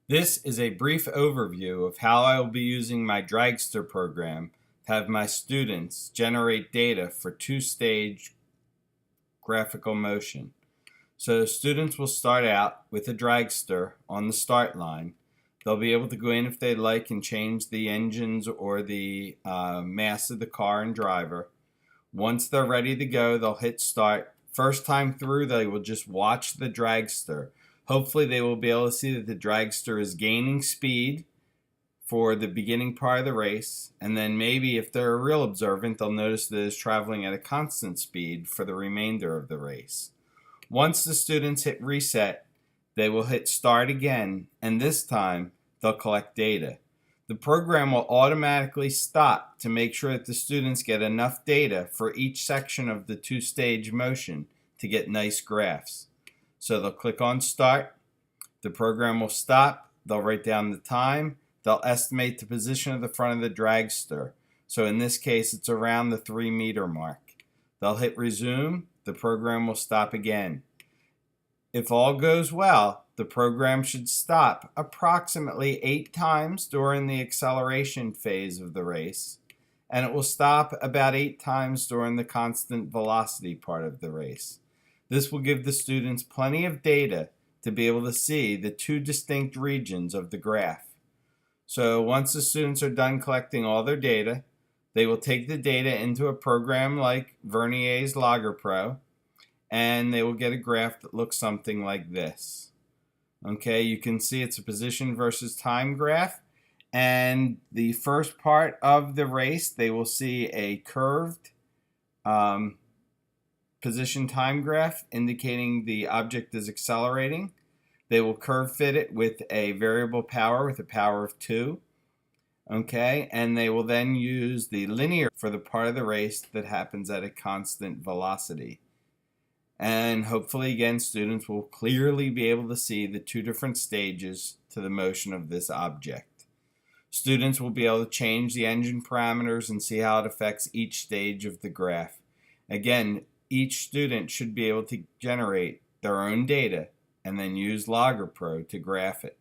This is a brief overview of how I will be using my dragster program to have my students generate data for two-stage graphical motion. So students will start out with a dragster on the start line. They'll be able to go in if they like and change the engines or the mass of the car and driver. Once they're ready to go, they'll hit start. First time through, they will just watch the dragster. Hopefully they will be able to see that the dragster is gaining speed for the beginning part of the race, and then maybe if they're real observant, they'll notice that it's traveling at a constant speed for the remainder of the race. Once the students hit reset, they will hit start again, and this time they'll collect data. The program will automatically stop to make sure that the students get enough data for each section of the two-stage motion to get nice graphs. So they'll click on start, the program will stop, they'll write down the time, they'll estimate the position of the front of the dragster. So in this case, it's around the 3-meter mark. They'll hit resume, the program will stop again. If all goes well, the program should stop approximately 8 times during the acceleration phase of the race, and it will stop about 8 times during the constant velocity part of the race. This will give the students plenty of data to be able to see the two distinct regions of the graph. So once the students are done collecting all their data, they will take the data into a program like Vernier's Logger Pro, and they will get a graph that looks something like this. Okay, you can see it's a position versus time graph, and the first part of the race, they will see a curved position time graph indicating the object is accelerating. They will curve fit it with a variable power with a power of 2. Okay, and they will then use the linear for the part of the race that happens at a constant velocity. And hopefully, again, students will clearly be able to see the two different stages to the motion of this object. Students will be able to change the engine parameters and see how it affects each stage of the graph. Again, each student should be able to generate their own data and then use Logger Pro to graph it.